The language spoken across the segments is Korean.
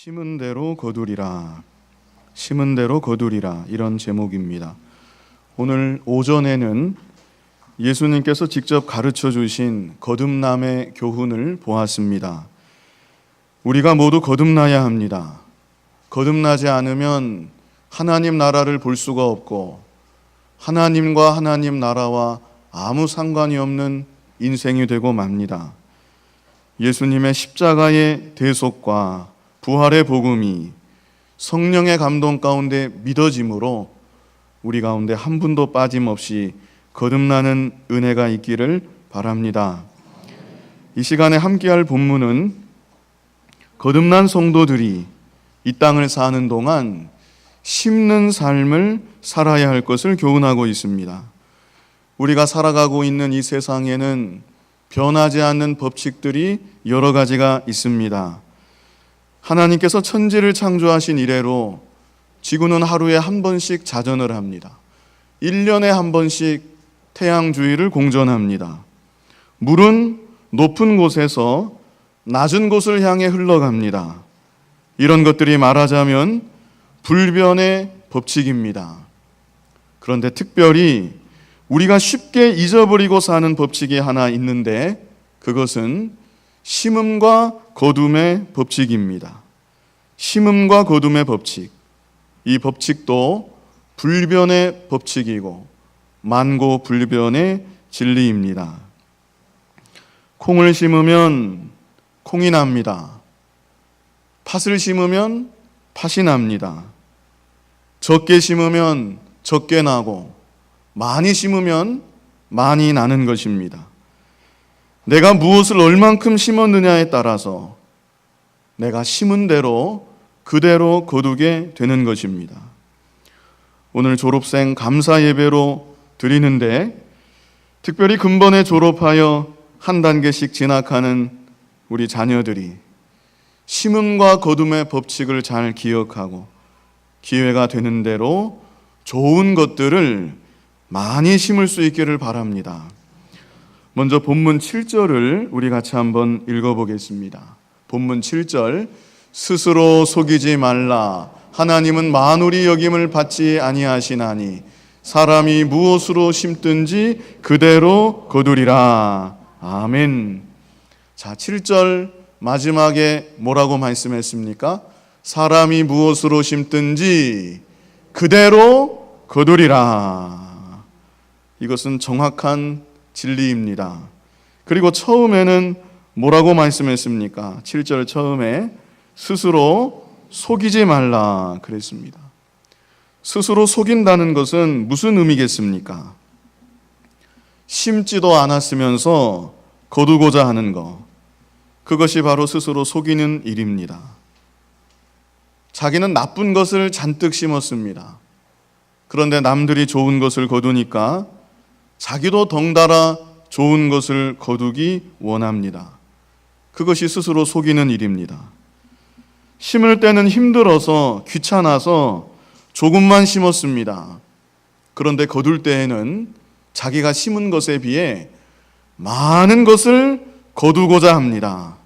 심은 대로 거두리라. 심은 대로 거두리라. 이런 제목입니다. 오늘 오전에는 예수님께서 직접 가르쳐 주신 거듭남의 교훈을 보았습니다. 우리가 모두 거듭나야 합니다. 거듭나지 않으면 하나님 나라를 볼 수가 없고 하나님과 하나님 나라와 아무 상관이 없는 인생이 되고 맙니다. 예수님의 십자가의 대속과 부활의 복음이 성령의 감동 가운데 믿어짐으로 우리 가운데 한 분도 빠짐없이 거듭나는 은혜가 있기를 바랍니다. 이 시간에 함께할 본문은 거듭난 성도들이 이 땅을 사는 동안 심는 삶을 살아야 할 것을 교훈하고 있습니다. 우리가 살아가고 있는 이 세상에는 변하지 않는 법칙들이 여러 가지가 있습니다. 하나님께서 천지를 창조하신 이래로 지구는 하루에 한 번씩 자전을 합니다. 1년에 한 번씩 태양 주위를 공전합니다. 물은 높은 곳에서 낮은 곳을 향해 흘러갑니다. 이런 것들이 말하자면 불변의 법칙입니다. 그런데 특별히 우리가 쉽게 잊어버리고 사는 법칙이 하나 있는데 그것은 심음과 거둠의 법칙입니다. 심음과 거둠의 법칙. 이 법칙도 불변의 법칙이고 만고불변의 진리입니다. 콩을 심으면 콩이 납니다. 팥을 심으면 팥이 납니다. 적게 심으면 적게 나고 많이 심으면 많이 나는 것입니다. 내가 무엇을 얼만큼 심었느냐에 따라서 내가 심은 대로 그대로 거두게 되는 것입니다. 오늘 졸업생 감사 예배로 드리는데 특별히 근본에 졸업하여 한 단계씩 진학하는 우리 자녀들이 심음과 거둠의 법칙을 잘 기억하고 기회가 되는 대로 좋은 것들을 많이 심을 수 있기를 바랍니다. 먼저 본문 7절을 우리 같이 한번 읽어보겠습니다. 본문 7절, 스스로 속이지 말라. 하나님은 만울이 여김을 받지 아니하시나니 사람이 무엇으로 심든지 그대로 거두리라. 아멘. 자, 7절 마지막에 뭐라고 말씀했습니까? 사람이 무엇으로 심든지 그대로 거두리라. 이것은 정확한 진리입니다. 그리고 처음에는 뭐라고 말씀했습니까? 7절 처음에 스스로 속이지 말라 그랬습니다. 스스로 속인다는 것은 무슨 의미겠습니까? 심지도 않았으면서 거두고자 하는 것, 그것이 바로 스스로 속이는 일입니다. 자기는 나쁜 것을 잔뜩 심었습니다. 그런데 남들이 좋은 것을 거두니까 자기도 덩달아 좋은 것을 거두기 원합니다. 그것이 스스로 속이는 일입니다. 심을 때는 힘들어서 귀찮아서 조금만 심었습니다. 그런데 거둘 때에는 자기가 심은 것에 비해 많은 것을 거두고자 합니다.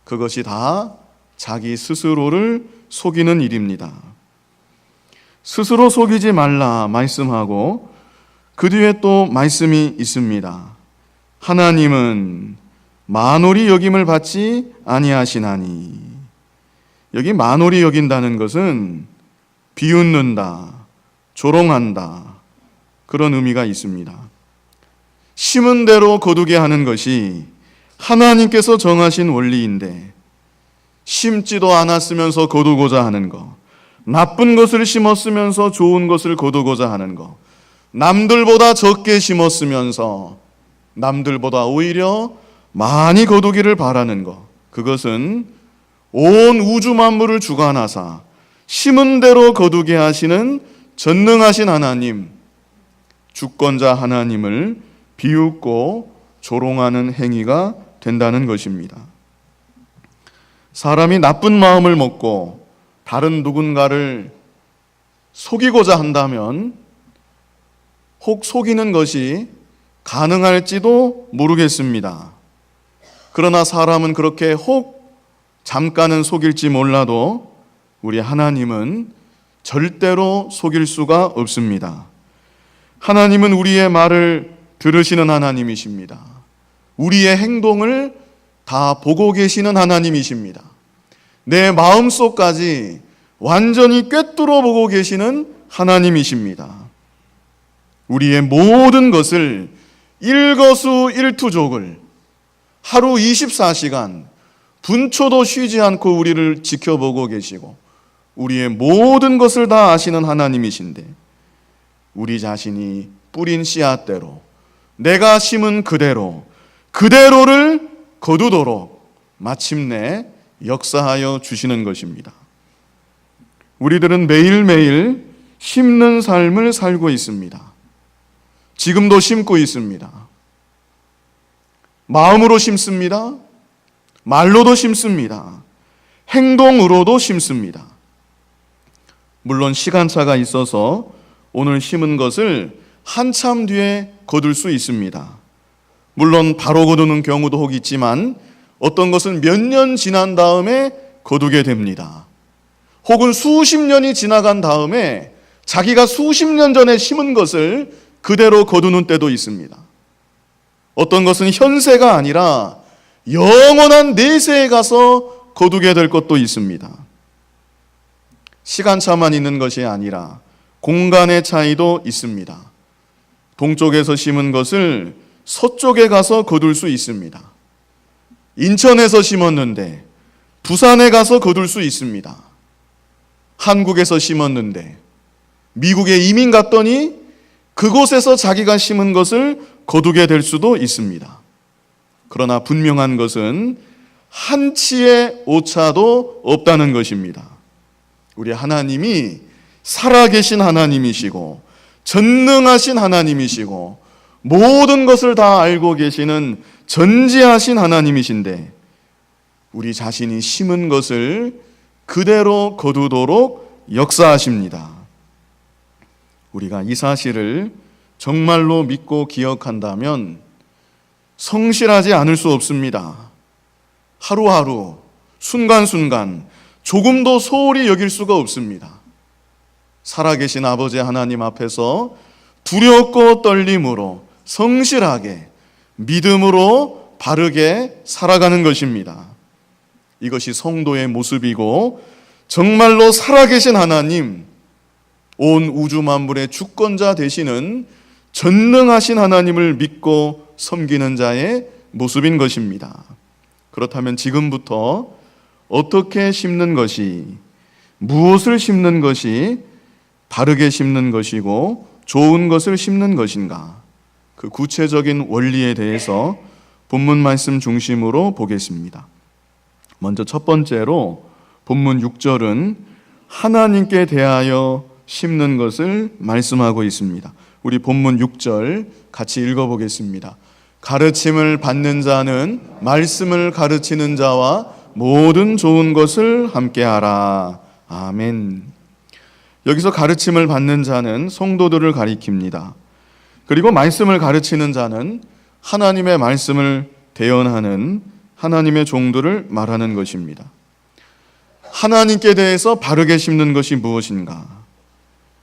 그것이 다 자기 스스로를 속이는 일입니다. 스스로 속이지 말라 말씀하고 그 뒤에 또 말씀이 있습니다. 하나님은 만홀히 여김을 받지 아니하시나니. 여기 만홀히 여긴다는 것은 비웃는다, 조롱한다, 그런 의미가 있습니다. 심은 대로 거두게 하는 것이 하나님께서 정하신 원리인데 심지도 않았으면서 거두고자 하는 것, 나쁜 것을 심었으면서 좋은 것을 거두고자 하는 것, 남들보다 적게 심었으면서 남들보다 오히려 많이 거두기를 바라는 것, 그것은 온 우주 만물을 주관하사 심은 대로 거두게 하시는 전능하신 하나님, 주권자 하나님을 비웃고 조롱하는 행위가 된다는 것입니다. 사람이 나쁜 마음을 먹고 다른 누군가를 속이고자 한다면 혹 속이는 것이 가능할지도 모르겠습니다. 그러나 사람은 그렇게 혹 잠깐은 속일지 몰라도 우리 하나님은 절대로 속일 수가 없습니다. 하나님은 우리의 말을 들으시는 하나님이십니다. 우리의 행동을 다 보고 계시는 하나님이십니다. 내 마음속까지 완전히 꿰뚫어 보고 계시는 하나님이십니다. 우리의 모든 것을 일거수일투족을 하루 24시간 분초도 쉬지 않고 우리를 지켜보고 계시고 우리의 모든 것을 다 아시는 하나님이신데 우리 자신이 뿌린 씨앗대로 내가 심은 그대로를 거두도록 마침내 역사하여 주시는 것입니다. 우리들은 매일매일 심는 삶을 살고 있습니다. 지금도 심고 있습니다. 마음으로 심습니다. 말로도 심습니다. 행동으로도 심습니다. 물론 시간차가 있어서 오늘 심은 것을 한참 뒤에 거둘 수 있습니다. 물론 바로 거두는 경우도 혹 있지만 어떤 것은 몇 년 지난 다음에 거두게 됩니다. 혹은 수십 년이 지나간 다음에 자기가 수십 년 전에 심은 것을 그대로 거두는 때도 있습니다. 어떤 것은 현세가 아니라 영원한 내세에 가서 거두게 될 것도 있습니다. 시간차만 있는 것이 아니라 공간의 차이도 있습니다. 동쪽에서 심은 것을 서쪽에 가서 거둘 수 있습니다. 인천에서 심었는데 부산에 가서 거둘 수 있습니다. 한국에서 심었는데 미국에 이민 갔더니 그곳에서 자기가 심은 것을 거두게 될 수도 있습니다. 그러나 분명한 것은 한치의 오차도 없다는 것입니다. 우리 하나님이 살아계신 하나님이시고 전능하신 하나님이시고 모든 것을 다 알고 계시는 전지하신 하나님이신데 우리 자신이 심은 것을 그대로 거두도록 역사하십니다. 우리가 이 사실을 정말로 믿고 기억한다면 성실하지 않을 수 없습니다. 하루하루 순간순간 조금도 소홀히 여길 수가 없습니다. 살아계신 아버지 하나님 앞에서 두렵고 떨림으로 성실하게 믿음으로 바르게 살아가는 것입니다. 이것이 성도의 모습이고 정말로 살아계신 하나님, 온 우주 만물의 주권자 되시는 전능하신 하나님을 믿고 섬기는 자의 모습인 것입니다. 그렇다면 지금부터 어떻게 심는 것이, 무엇을 심는 것이 바르게 심는 것이고 좋은 것을 심는 것인가? 그 구체적인 원리에 대해서 본문 말씀 중심으로 보겠습니다. 먼저 첫 번째로 본문 6절은 하나님께 대하여 심는 것을 말씀하고 있습니다. 우리 본문 6절 같이 읽어보겠습니다. 가르침을 받는 자는 말씀을 가르치는 자와 모든 좋은 것을 함께하라. 아멘. 여기서 가르침을 받는 자는 성도들을 가리킵니다. 그리고 말씀을 가르치는 자는 하나님의 말씀을 대언하는 하나님의 종들을 말하는 것입니다. 하나님께 대해서 바르게 심는 것이 무엇인가?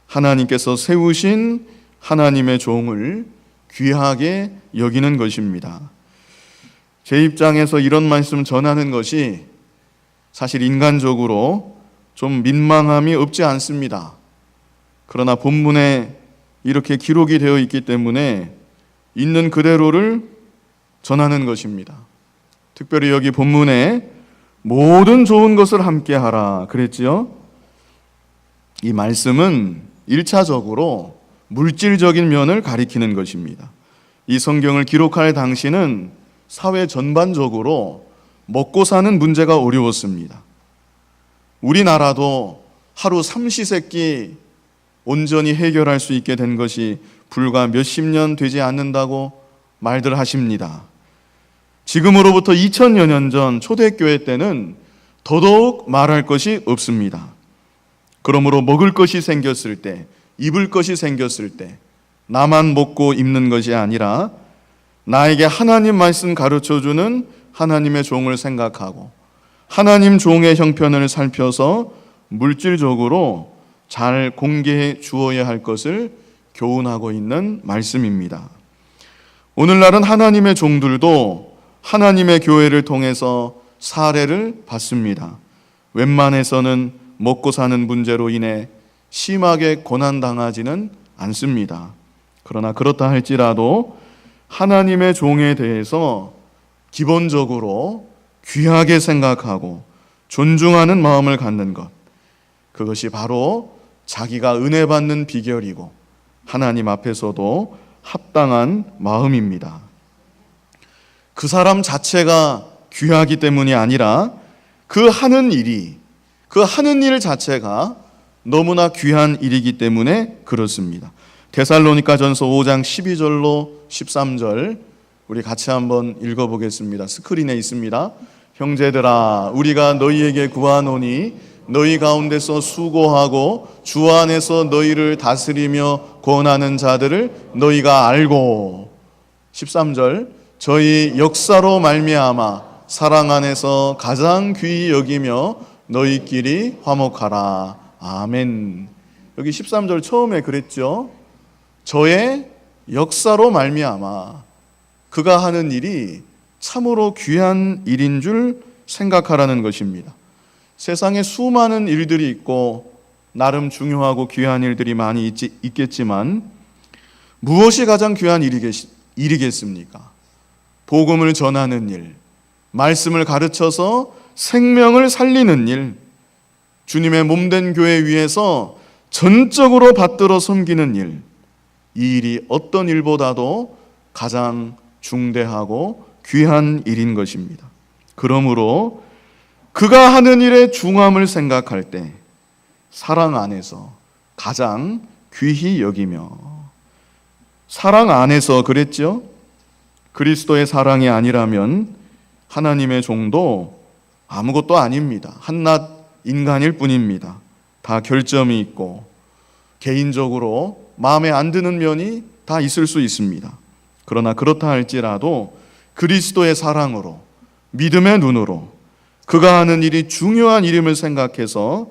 하나님께서 세우신 하나님의 종을 귀하게 여기는 것입니다. 제 입장에서 이런 말씀 전하는 것이 사실 인간적으로 좀 민망함이 없지 않습니다. 그러나 본문에 이렇게 기록이 되어 있기 때문에 있는 그대로를 전하는 것입니다. 특별히 여기 본문에 모든 좋은 것을 함께하라 그랬지요. 이 말씀은 1차적으로 물질적인 면을 가리키는 것입니다. 이 성경을 기록할 당시는 사회 전반적으로 먹고 사는 문제가 어려웠습니다. 우리나라도 하루 삼시세끼 온전히 해결할 수 있게 된 것이 불과 몇십 년 되지 않는다고 말들 하십니다. 지금으로부터 2000여 년 전 초대교회 때는 더더욱 말할 것이 없습니다. 그러므로 먹을 것이 생겼을 때, 입을 것이 생겼을 때 나만 먹고 입는 것이 아니라 나에게 하나님 말씀 가르쳐주는 하나님의 종을 생각하고 하나님 종의 형편을 살펴서 물질적으로 잘 공개해 주어야 할 것을 교훈하고 있는 말씀입니다. 오늘날은 하나님의 종들도 하나님의 교회를 통해서 사례를 받습니다. 웬만해서는 먹고 사는 문제로 인해 심하게 고난당하지는 않습니다. 그러나 그렇다 할지라도 하나님의 종에 대해서 기본적으로 귀하게 생각하고 존중하는 마음을 갖는 것, 그것이 바로 자기가 은혜 받는 비결이고 하나님 앞에서도 합당한 마음입니다. 그 사람 자체가 귀하기 때문이 아니라 그 하는 일 자체가 너무나 귀한 일이기 때문에 그렇습니다. 데살로니가전서 5장 12절로 13절 우리 같이 한번 읽어보겠습니다. 스크린에 있습니다. 형제들아, 우리가 너희에게 구하노니 너희 가운데서 수고하고 주 안에서 너희를 다스리며 권하는 자들을 너희가 알고, 13절, 저희 역사로 말미암아 사랑 안에서 가장 귀히 여기며 너희끼리 화목하라. 아멘. 여기 13절 처음에 그랬죠. 저의 역사로 말미암아, 그가 하는 일이 참으로 귀한 일인 줄 생각하라는 것입니다. 세상에 수많은 일들이 있고 나름 중요하고 귀한 일들이 많이 있겠지만 무엇이 가장 귀한 일이겠습니까? 복음을 전하는 일, 말씀을 가르쳐서 생명을 살리는 일, 주님의 몸된 교회 위에서 전적으로 받들어 섬기는 일, 이 일이 어떤 일보다도 가장 중대하고 귀한 일인 것입니다. 그러므로 그가 하는 일의 중함을 생각할 때 사랑 안에서 가장 귀히 여기며, 사랑 안에서 그랬죠? 그리스도의 사랑이 아니라면 하나님의 종도 아무것도 아닙니다. 한낱 인간일 뿐입니다. 다 결점이 있고 개인적으로 마음에 안 드는 면이 다 있을 수 있습니다. 그러나 그렇다 할지라도 그리스도의 사랑으로, 믿음의 눈으로 그가 하는 일이 중요한 일임을 생각해서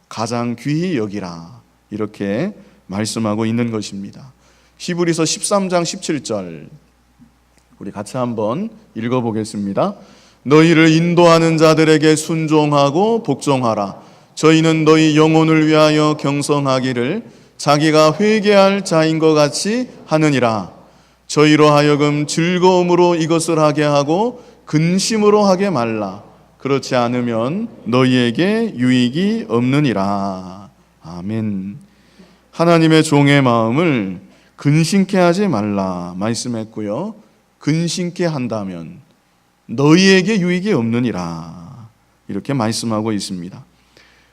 가장 귀히 여기라, 이렇게 말씀하고 있는 것입니다. 히브리서 13장 17절 우리 같이 한번 읽어보겠습니다. 너희를 인도하는 자들에게 순종하고 복종하라. 저희는 너희 영혼을 위하여 경성하기를 자기가 회개할 자인 것 같이 하느니라. 저희로 하여금 즐거움으로 이것을 하게 하고 근심으로 하게 말라. 그렇지 않으면 너희에게 유익이 없느니라. 아멘. 하나님의 종의 마음을 근심케 하지 말라 말씀했고요. 근심케 한다면 너희에게 유익이 없느니라, 이렇게 말씀하고 있습니다.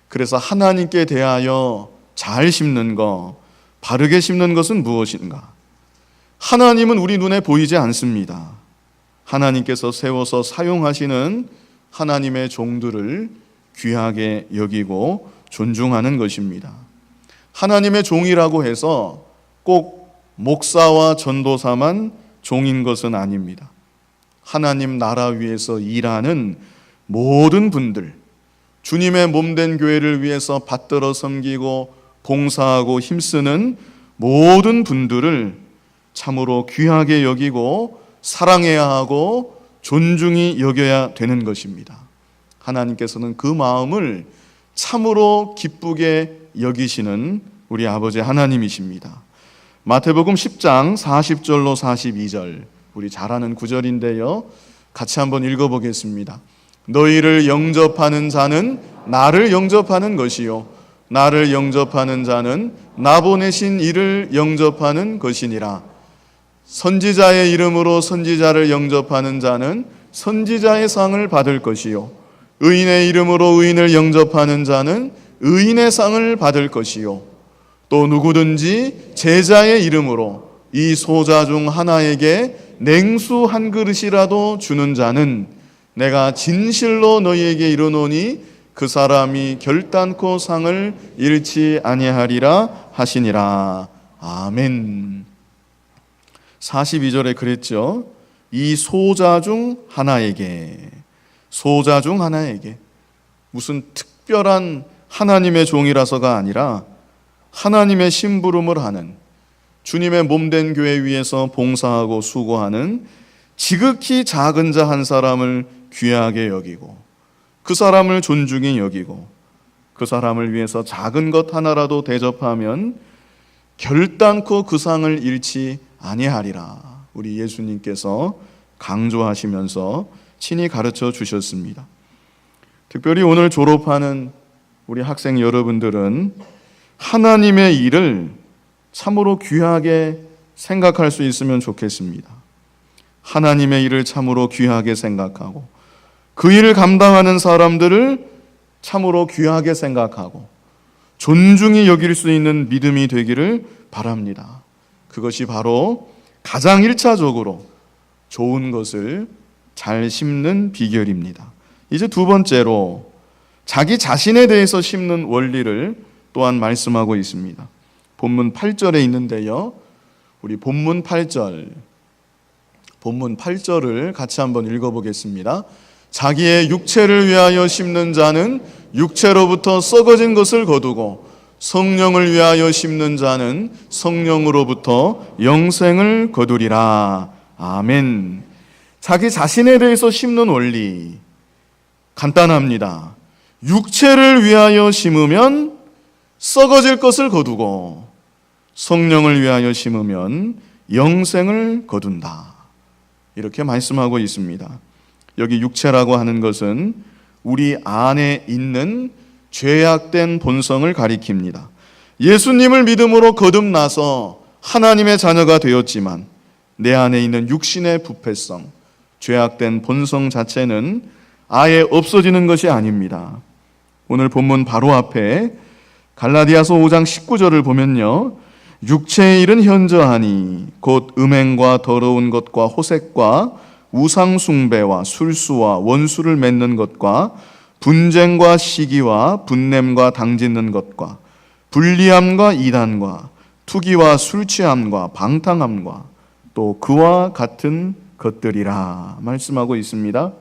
그래서 하나님께 대하여 잘 심는 것, 바르게 심는 것은 무엇인가? 하나님은 우리 눈에 보이지 않습니다. 하나님께서 세워서 사용하시는 하나님의 종들을 귀하게 여기고 존중하는 것입니다. 하나님의 종이라고 해서 꼭 목사와 전도사만 종인 것은 아닙니다. 하나님 나라 위에서 일하는 모든 분들, 주님의 몸된 교회를 위해서 받들어 섬기고 봉사하고 힘쓰는 모든 분들을 참으로 귀하게 여기고 사랑해야 하고 존중히 여겨야 되는 것입니다. 하나님께서는 그 마음을 참으로 기쁘게 여기시는 우리 아버지 하나님이십니다. 마태복음 10장 40절로 42절 우리 잘 아는 구절인데요, 같이 한번 읽어보겠습니다. 너희를 영접하는 자는 나를 영접하는 것이요 나를 영접하는 자는 나 보내신 이를 영접하는 것이니라. 선지자의 이름으로 선지자를 영접하는 자는 선지자의 상을 받을 것이요 의인의 이름으로 의인을 영접하는 자는 의인의 상을 받을 것이요 또 누구든지 제자의 이름으로 이 소자 중 하나에게 냉수 한 그릇이라도 주는 자는 내가 진실로 너희에게 이르노니 그 사람이 결단코 상을 잃지 아니하리라 하시니라. 아멘. 42절에 그랬죠. 이 소자 중 하나에게, 소자 중 하나에게. 무슨 특별한 하나님의 종이라서가 아니라 하나님의 심부름을 하는, 주님의 몸된 교회 위에서 봉사하고 수고하는 지극히 작은 자 한 사람을 귀하게 여기고, 그 사람을 존중히 여기고, 그 사람을 위해서 작은 것 하나라도 대접하면 결단코 그 상을 잃지 아니하리라, 우리 예수님께서 강조하시면서 친히 가르쳐 주셨습니다. 특별히 오늘 졸업하는 우리 학생 여러분들은 하나님의 일을 참으로 귀하게 생각할 수 있으면 좋겠습니다. 하나님의 일을 참으로 귀하게 생각하고, 그 일을 감당하는 사람들을 참으로 귀하게 생각하고 존중히 여길 수 있는 믿음이 되기를 바랍니다. 그것이 바로 가장 1차적으로 좋은 것을 잘 심는 비결입니다. 이제 두 번째로 자기 자신에 대해서 심는 원리를 또한 말씀하고 있습니다. 본문 8절에 있는데요, 우리 본문 8절을 같이 한번 읽어보겠습니다. 자기의 육체를 위하여 심는 자는 육체로부터 썩어진 것을 거두고, 성령을 위하여 심는 자는 성령으로부터 영생을 거두리라. 아멘. 자기 자신에 대해서 심는 원리 간단합니다. 육체를 위하여 심으면 썩어질 것을 거두고, 성령을 위하여 심으면 영생을 거둔다, 이렇게 말씀하고 있습니다. 여기 육체라고 하는 것은 우리 안에 있는 죄악된 본성을 가리킵니다. 예수님을 믿음으로 거듭나서 하나님의 자녀가 되었지만 내 안에 있는 육신의 부패성, 죄악된 본성 자체는 아예 없어지는 것이 아닙니다. 오늘 본문 바로 앞에 갈라디아서 5장 19절을 보면요, 육체의 일은 현저하니 곧 음행과 더러운 것과 호색과 우상 숭배와 술수와 원수를 맺는 것과 분쟁과 시기와 분냄과 당짓는 것과 불리함과 이단과 투기와 술 취함과 방탕함과 또 그와 같은 것들이라 말씀하고 있습니다.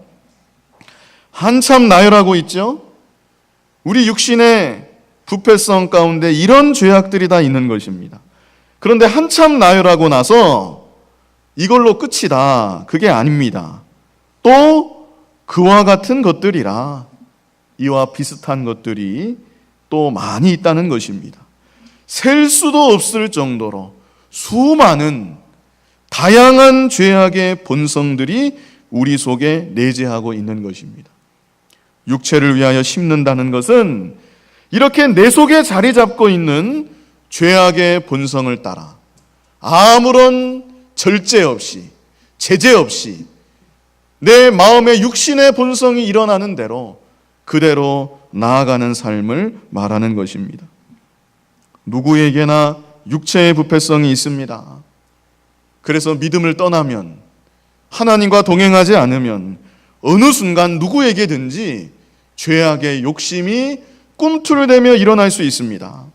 한참 나열하고 있죠. 우리 육신의 부패성 가운데 이런 죄악들이 다 있는 것입니다. 그런데 한참 나열하고 나서 이걸로 끝이다, 그게 아닙니다. 또 그와 같은 것들이라, 이와 비슷한 것들이 또 많이 있다는 것입니다. 셀 수도 없을 정도로 수많은 다양한 죄악의 본성들이 우리 속에 내재하고 있는 것입니다. 육체를 위하여 심는다는 것은 이렇게 내 속에 자리 잡고 있는 죄악의 본성을 따라 아무런 절제 없이, 제재 없이 내 마음의 육신의 본성이 일어나는 대로 그대로 나아가는 삶을 말하는 것입니다. 누구에게나 육체의 부패성이 있습니다. 그래서 믿음을 떠나면, 하나님과 동행하지 않으면 어느 순간 누구에게든지 죄악의 욕심이 꿈틀대며 일어날 수 있습니다.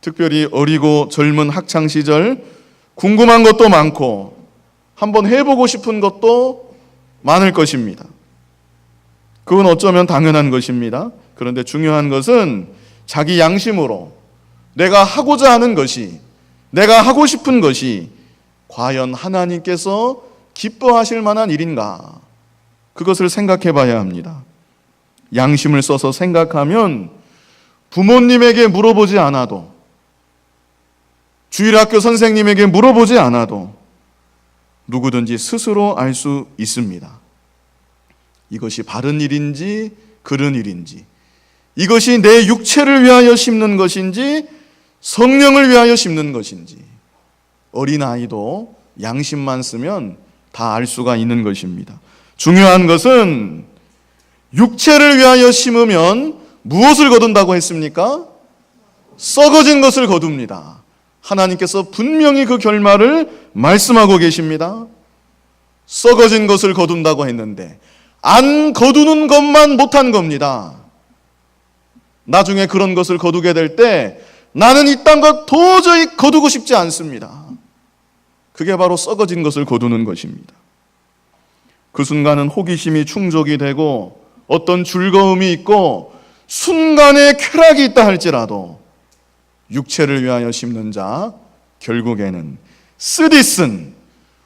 특별히 어리고 젊은 학창시절 궁금한 것도 많고 한번 해보고 싶은 것도 많을 것입니다. 그건 어쩌면 당연한 것입니다. 그런데 중요한 것은 자기 양심으로 내가 하고자 하는 것이, 내가 하고 싶은 것이 과연 하나님께서 기뻐하실 만한 일인가, 그것을 생각해 봐야 합니다. 양심을 써서 생각하면 부모님에게 물어보지 않아도, 주일학교 선생님에게 물어보지 않아도 누구든지 스스로 알 수 있습니다. 이것이 바른 일인지 그른 일인지, 이것이 내 육체를 위하여 심는 것인지 성령을 위하여 심는 것인지, 어린아이도 양심만 쓰면 다 알 수가 있는 것입니다. 중요한 것은 육체를 위하여 심으면 무엇을 거둔다고 했습니까? 썩어진 것을 거둡니다. 하나님께서 분명히 그 결말을 말씀하고 계십니다. 썩어진 것을 거둔다고 했는데 안 거두는 것만 못한 겁니다. 나중에 그런 것을 거두게 될 때 나는 이딴 것 도저히 거두고 싶지 않습니다. 그게 바로 썩어진 것을 거두는 것입니다. 그 순간은 호기심이 충족이 되고 어떤 즐거움이 있고 순간의 쾌락이 있다 할지라도 육체를 위하여 심는 자 결국에는 쓰디쓴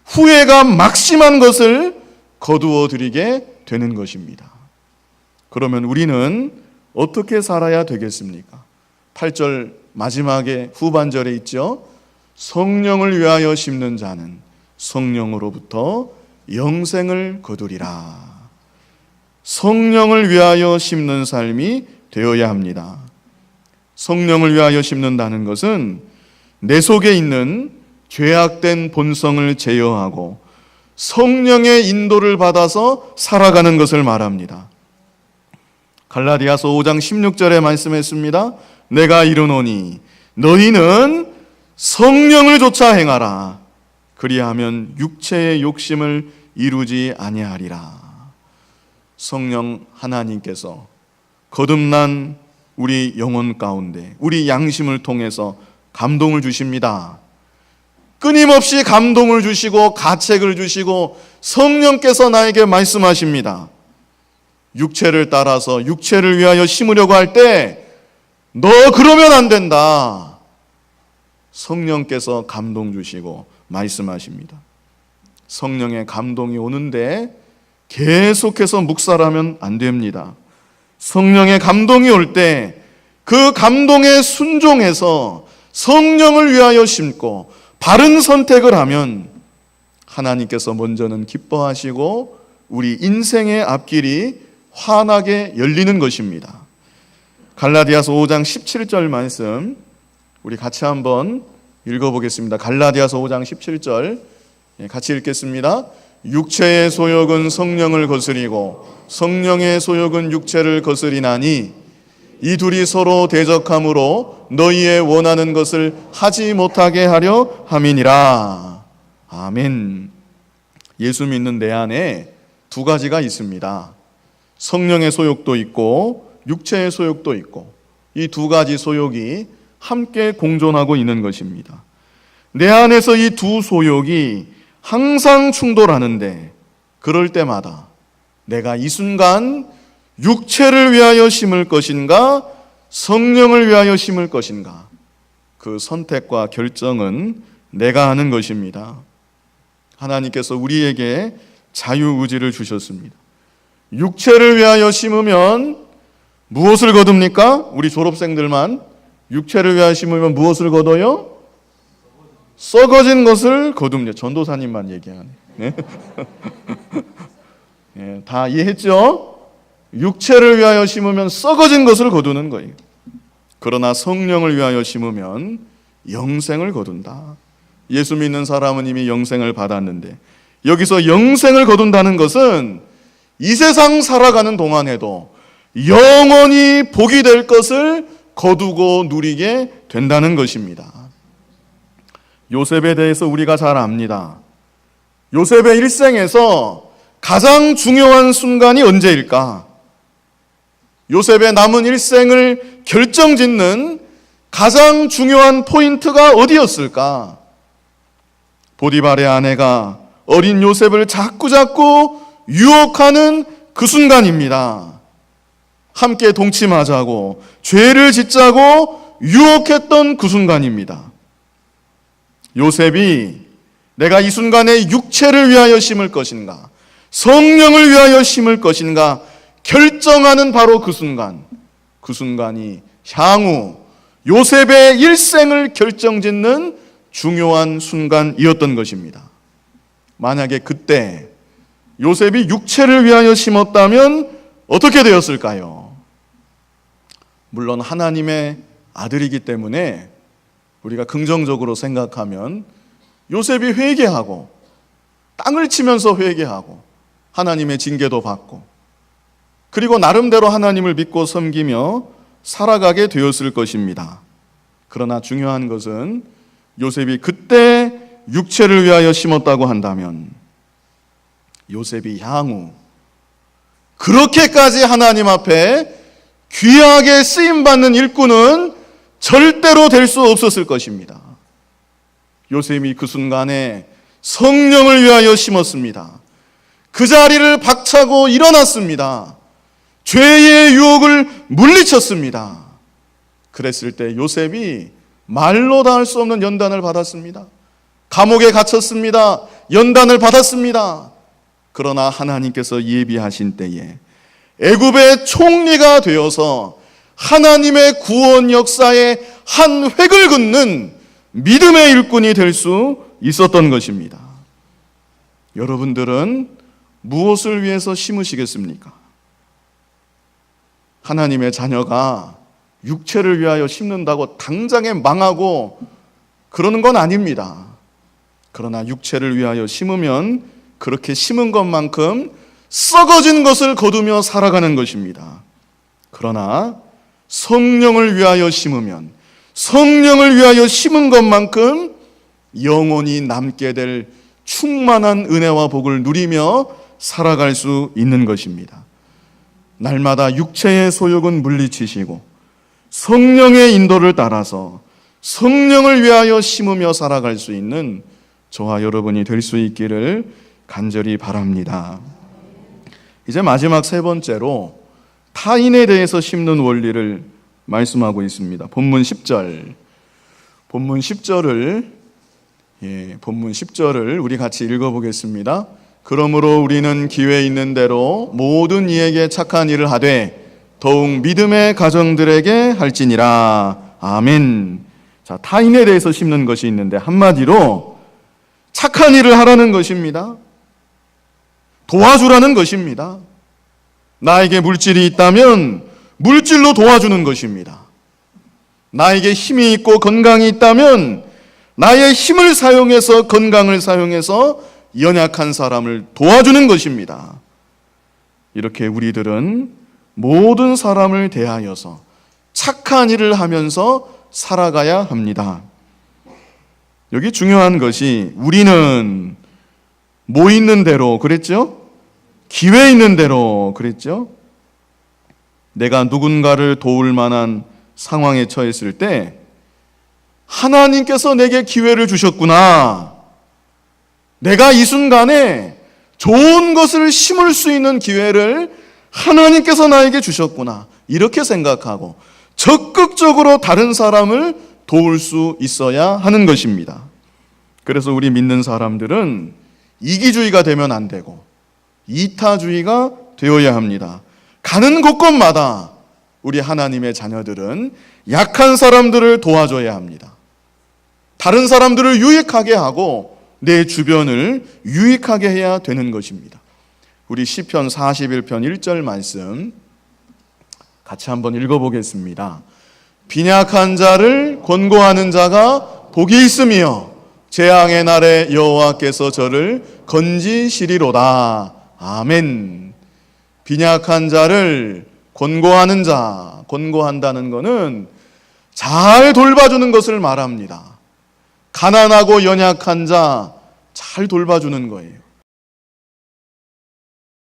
후회가 막심한 것을 거두어 들이게 되는 것입니다. 그러면 우리는 어떻게 살아야 되겠습니까? 8절 마지막에 후반절에 있죠. 성령을 위하여 심는 자는 성령으로부터 영생을 거두리라. 성령을 위하여 심는 삶이 되어야 합니다. 성령을 위하여 심는다는 것은 내 속에 있는 죄악된 본성을 제어하고 성령의 인도를 받아서 살아가는 것을 말합니다. 갈라디아서 5장 16절에 말씀했습니다. 내가 이르노니 너희는 성령을 쫓아 행하라. 그리하면 육체의 욕심을 이루지 아니하리라. 성령 하나님께서 거듭난 우리 영혼 가운데 우리 양심을 통해서 감동을 주십니다. 끊임없이 감동을 주시고 가책을 주시고 성령께서 나에게 말씀하십니다. 육체를 따라서 육체를 위하여 심으려고 할 때 너 그러면 안 된다. 성령께서 감동 주시고 말씀하십니다. 성령의 감동이 오는데 계속해서 묵살하면 안 됩니다. 성령의 감동이 올 때 그 감동에 순종해서 성령을 위하여 심고 바른 선택을 하면 하나님께서 먼저는 기뻐하시고 우리 인생의 앞길이 환하게 열리는 것입니다. 갈라디아서 5장 17절 말씀 우리 같이 한번 읽어보겠습니다. 갈라디아서 5장 17절 같이 읽겠습니다. 육체의 소욕은 성령을 거스리고 성령의 소욕은 육체를 거스리나니 이 둘이 서로 대적함으로 너희의 원하는 것을 하지 못하게 하려 함이니라. 아멘. 예수 믿는 내 안에 두 가지가 있습니다. 성령의 소욕도 있고 육체의 소욕도 있고 이 두 가지 소욕이 함께 공존하고 있는 것입니다. 내 안에서 이 두 소욕이 항상 충돌하는데 그럴 때마다 내가 이 순간 육체를 위하여 심을 것인가 성령을 위하여 심을 것인가 그 선택과 결정은 내가 하는 것입니다. 하나님께서 우리에게 자유의지를 주셨습니다. 육체를 위하여 심으면 무엇을 거둡니까? 우리 졸업생들만 육체를 위하여 심으면 무엇을 거둬요? 썩어진 것을 거둡니다. 전도사님만 얘기하네. 네? 네, 다 이해했죠? 육체를 위하여 심으면 썩어진 것을 거두는 거예요. 그러나 성령을 위하여 심으면 영생을 거둔다. 예수 믿는 사람은 이미 영생을 받았는데 여기서 영생을 거둔다는 것은 이 세상 살아가는 동안에도 영원히 복이 될 것을 거두고 누리게 된다는 것입니다. 요셉에 대해서 우리가 잘 압니다. 요셉의 일생에서 가장 중요한 순간이 언제일까? 요셉의 남은 일생을 결정짓는 가장 중요한 포인트가 어디였을까? 보디발의 아내가 어린 요셉을 자꾸자꾸 유혹하는 그 순간입니다. 함께 동침하자고 죄를 짓자고 유혹했던 그 순간입니다. 요셉이 내가 이 순간에 육체를 위하여 심을 것인가 성령을 위하여 심을 것인가 결정하는 바로 그 순간이 향후 요셉의 일생을 결정짓는 중요한 순간이었던 것입니다. 만약에 그때 요셉이 육체를 위하여 심었다면 어떻게 되었을까요? 물론 하나님의 아들이기 때문에 우리가 긍정적으로 생각하면 요셉이 회개하고 땅을 치면서 회개하고 하나님의 징계도 받고 그리고 나름대로 하나님을 믿고 섬기며 살아가게 되었을 것입니다. 그러나 중요한 것은 요셉이 그때 육체를 위하여 심었다고 한다면 요셉이 향후 그렇게까지 하나님 앞에 귀하게 쓰임받는 일꾼은 절대로 될 수 없었을 것입니다. 요셉이 그 순간에 성령을 위하여 심었습니다. 그 자리를 박차고 일어났습니다. 죄의 유혹을 물리쳤습니다. 그랬을 때 요셉이 말로 다 할 수 없는 연단을 받았습니다. 감옥에 갇혔습니다. 연단을 받았습니다. 그러나 하나님께서 예비하신 때에 애굽의 총리가 되어서 하나님의 구원 역사의 한 획을 긋는 믿음의 일꾼이 될 수 있었던 것입니다. 여러분들은 무엇을 위해서 심으시겠습니까? 하나님의 자녀가 육체를 위하여 심는다고 당장에 망하고 그러는 건 아닙니다. 그러나 육체를 위하여 심으면 그렇게 심은 것만큼 썩어진 것을 거두며 살아가는 것입니다. 그러나 성령을 위하여 심으면 성령을 위하여 심은 것만큼 영원히 남게 될 충만한 은혜와 복을 누리며 살아갈 수 있는 것입니다. 날마다 육체의 소욕은 물리치시고 성령의 인도를 따라서 성령을 위하여 심으며 살아갈 수 있는 저와 여러분이 될 수 있기를 간절히 바랍니다. 이제 마지막 세 번째로 타인에 대해서 심는 원리를 말씀하고 있습니다. 본문 10절. 본문 10절을 우리 같이 읽어보겠습니다. 그러므로 우리는 기회 있는 대로 모든 이에게 착한 일을 하되 더욱 믿음의 가정들에게 할지니라. 아멘. 자, 타인에 대해서 심는 것이 있는데 한마디로 착한 일을 하라는 것입니다. 도와주라는 것입니다. 나에게 물질이 있다면 물질로 도와주는 것입니다. 나에게 힘이 있고 건강이 있다면 나의 힘을 사용해서 건강을 사용해서 연약한 사람을 도와주는 것입니다. 이렇게 우리들은 모든 사람을 대하여서 착한 일을 하면서 살아가야 합니다. 여기 중요한 것이 우리는 뭐 있는 대로 그랬죠? 기회 있는 대로 그랬죠? 내가 누군가를 도울 만한 상황에 처했을 때 하나님께서 내게 기회를 주셨구나. 내가 이 순간에 좋은 것을 심을 수 있는 기회를 하나님께서 나에게 주셨구나. 이렇게 생각하고 적극적으로 다른 사람을 도울 수 있어야 하는 것입니다. 그래서 우리 믿는 사람들은 이기주의가 되면 안 되고 이타주의가 되어야 합니다. 가는 곳곳마다 우리 하나님의 자녀들은 약한 사람들을 도와줘야 합니다. 다른 사람들을 유익하게 하고 내 주변을 유익하게 해야 되는 것입니다. 우리 시편 41편 1절 말씀 같이 한번 읽어보겠습니다. 빈약한 자를 권고하는 자가 복이 있으며 재앙의 날에 여호와께서 저를 건지시리로다. 아멘. 빈약한 자를 권고하는 자, 권고한다는 것은 잘 돌봐주는 것을 말합니다. 가난하고 연약한 자 잘 돌봐주는 거예요.